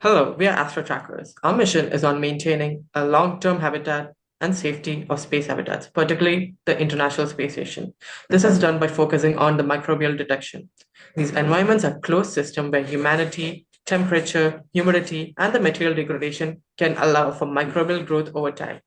Hello, we are Astrotrackers. Our mission is on maintaining a long-term habitat and safety of space habitats, particularly the International Space Station. This is done by focusing on the microbial detection. These environments are closed systems where humanity, temperature, humidity, and the material degradation can allow for microbial growth over time.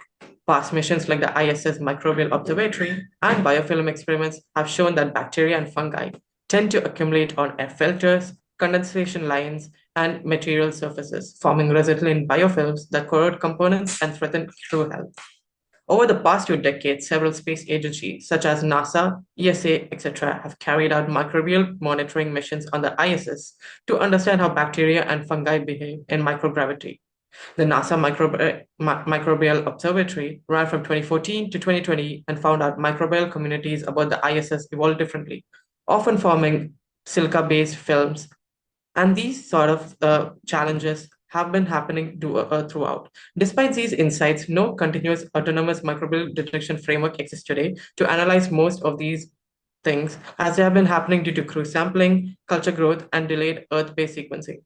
Past missions like the ISS Microbial Observatory and biofilm experiments have shown that bacteria and fungi tend to accumulate on air filters, condensation lines, and material surfaces, forming resilient biofilms that corrode components and threaten crew health. Over the past 2 decades, several space agencies such as NASA, ESA, etc., have carried out microbial monitoring missions on the ISS to understand how bacteria and fungi behave in microgravity. The NASA Microbial Observatory ran from 2014 to 2020 and found out microbial communities about the ISS evolved differently, often forming silica-based films, and these sort of challenges have been happening throughout. Despite these insights, no continuous autonomous microbial detection framework exists today to analyze most of these things, as they have been happening due to crew sampling, culture growth, and delayed Earth-based sequencing.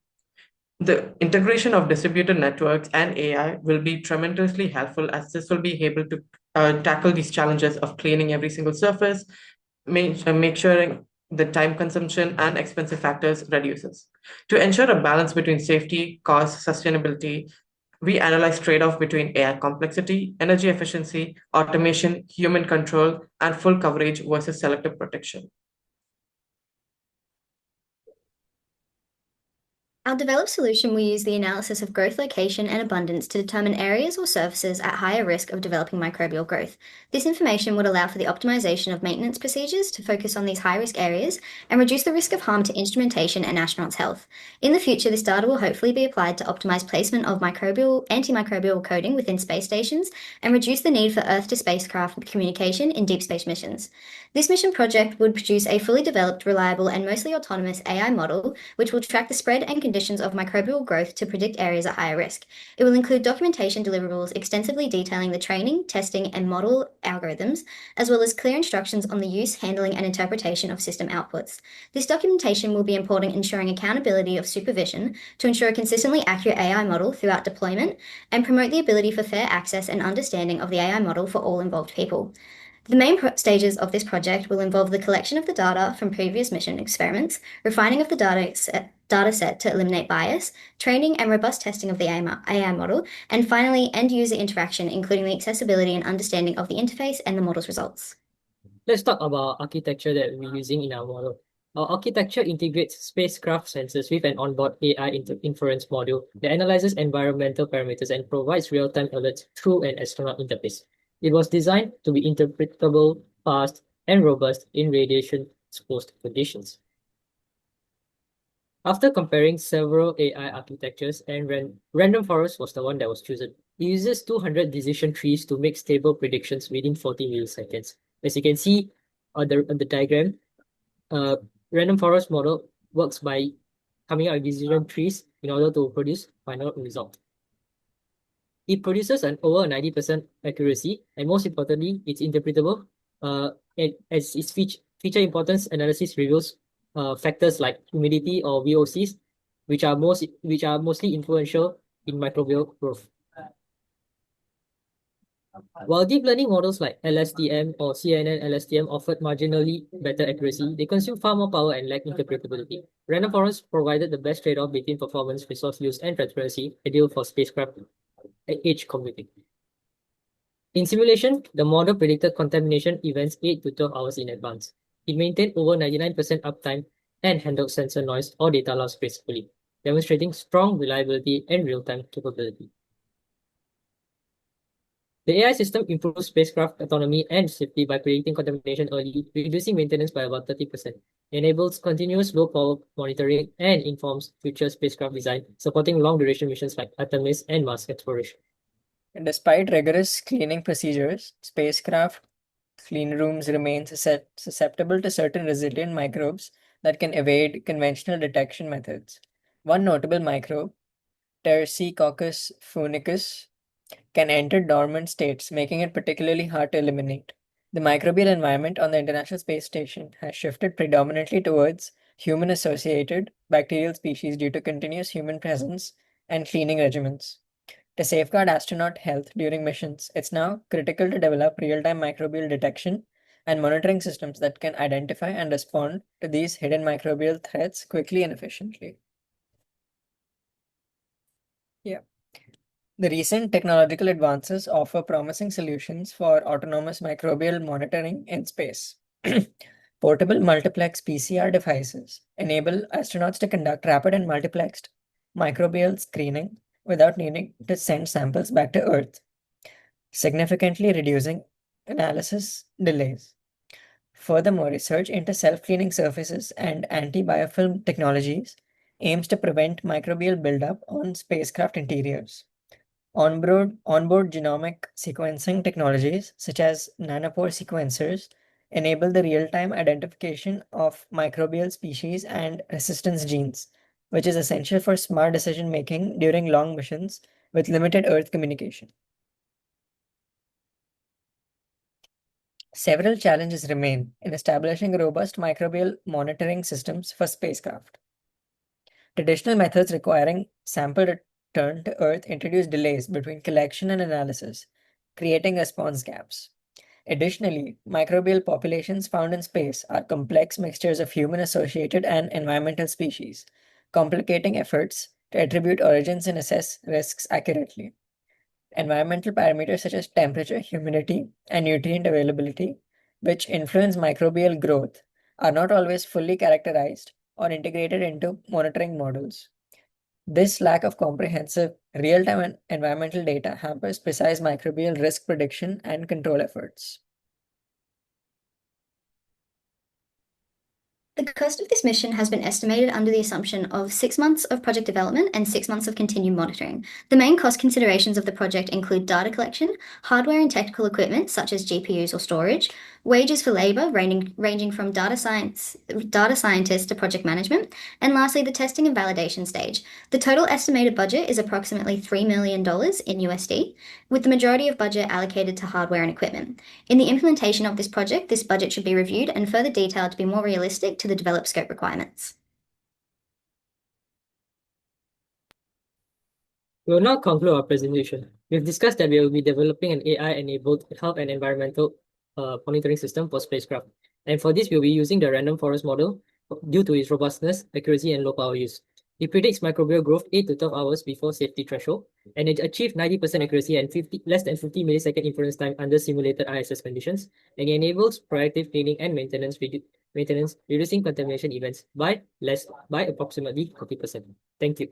The integration of distributed networks and AI will be tremendously helpful, as this will be able to tackle these challenges of cleaning every single surface, make sure the time consumption and expensive factors reduces. To ensure a balance between safety, cost, sustainability, we analyze trade-off between AI complexity, energy efficiency, automation, human control, and full coverage versus selective protection. Our developed solution will use the analysis of growth location and abundance to determine areas or surfaces at higher risk of developing microbial growth. This information would allow for the optimization of maintenance procedures to focus on these high-risk areas and reduce the risk of harm to instrumentation and astronauts' health. In the future, this data will hopefully be applied to optimize placement of antimicrobial coding within space stations and reduce the need for Earth-to-spacecraft communication in deep space missions. This mission project would produce a fully developed, reliable, and mostly autonomous AI model, which will track the spread and conditions of microbial growth to predict areas at higher risk. It will include documentation deliverables extensively detailing the training, testing, and model algorithms, as well as clear instructions on the use, handling, and interpretation of system outputs. This documentation will be important in ensuring accountability of supervision to ensure a consistently accurate AI model throughout deployment and promote the ability for fair access and understanding of the AI model for all involved people. The main stages of this project will involve the collection of the data from previous mission experiments, refining of the data set to eliminate bias, training and robust testing of the AI model, and finally, end-user interaction, including the accessibility and understanding of the interface and the model's results. Let's talk about architecture that we're using in our model. Our architecture integrates spacecraft sensors with an onboard AI inference module that analyzes environmental parameters and provides real-time alerts through an astronaut interface. It was designed to be interpretable, fast, and robust in radiation-exposed conditions. After comparing several AI architectures, and random forest was the one that was chosen. It uses 200 decision trees to make stable predictions within 40 milliseconds. As you can see on the diagram, random forest model works by coming out with decision trees in order to produce final result. It produces an over 90% accuracy, and most importantly, it's interpretable. As its feature importance analysis reveals factors like humidity or VOCs, which are mostly influential in microbial growth. While deep learning models like LSTM or CNN LSTM offered marginally better accuracy, they consume far more power and lack interpretability. Random forest provided the best trade-off between performance, resource use, and transparency, ideal for spacecraft edge computing. In simulation, the model predicted contamination events 8 to 12 hours in advance. It maintained over 99% uptime and handled sensor noise or data loss gracefully, demonstrating strong reliability and real-time capability. The AI system improves spacecraft autonomy and safety by predicting contamination early, reducing maintenance by about 30%, enables continuous low-power monitoring, and informs future spacecraft design, supporting long-duration missions like Artemis and Mars exploration. Despite rigorous cleaning procedures, spacecraft clean rooms remain susceptible to certain resilient microbes that can evade conventional detection methods. One notable microbe, Tersicoccus funicus, can enter dormant states, making it particularly hard to eliminate. The microbial environment on the International Space Station has shifted predominantly towards human-associated bacterial species due to continuous human presence and cleaning regimens. To safeguard astronaut health during missions, it's now critical to develop real-time microbial detection and monitoring systems that can identify and respond to these hidden microbial threats quickly and efficiently. Yeah. The recent technological advances offer promising solutions for autonomous microbial monitoring in space. Portable multiplex PCR devices enable astronauts to conduct rapid and multiplexed microbial screening without needing to send samples back to Earth, significantly reducing analysis delays. Furthermore, research into self-cleaning surfaces and anti-biofilm technologies aims to prevent microbial buildup on spacecraft interiors. Onboard genomic sequencing technologies, such as nanopore sequencers, enable the real-time identification of microbial species and resistance genes, which is essential for smart decision-making during long missions with limited Earth communication. Several challenges remain in establishing robust microbial monitoring systems for spacecraft. Traditional methods requiring sample return to Earth introduce delays between collection and analysis, creating response gaps. Additionally, microbial populations found in space are complex mixtures of human-associated and environmental species, complicating efforts to attribute origins and assess risks accurately. Environmental parameters such as temperature, humidity, and nutrient availability, which influence microbial growth, are not always fully characterized or integrated into monitoring models. This lack of comprehensive real-time environmental data hampers precise microbial risk prediction and control efforts. The cost of this mission has been estimated under the assumption of 6 months of project development and 6 months of continued monitoring. The main cost considerations of the project include data collection, hardware and technical equipment such as GPUs or storage, wages for labor ranging from data scientists to project management, and lastly, the testing and validation stage. The total estimated budget is approximately $3 million in USD, with the majority of budget allocated to hardware and equipment. In the implementation of this project, this budget should be reviewed and further detailed to be more realistic to the developed scope requirements. We will now conclude our presentation. We've discussed that we will be developing an AI-enabled health and environmental monitoring system for spacecraft. And for this, we'll be using the random forest model due to its robustness, accuracy, and low power use. It predicts microbial growth 8 to 12 hours before safety threshold, and it achieved 90% accuracy and less than 50 millisecond inference time under simulated ISS conditions, and it enables proactive cleaning and maintenance, reducing contamination events by approximately 40%. Thank you.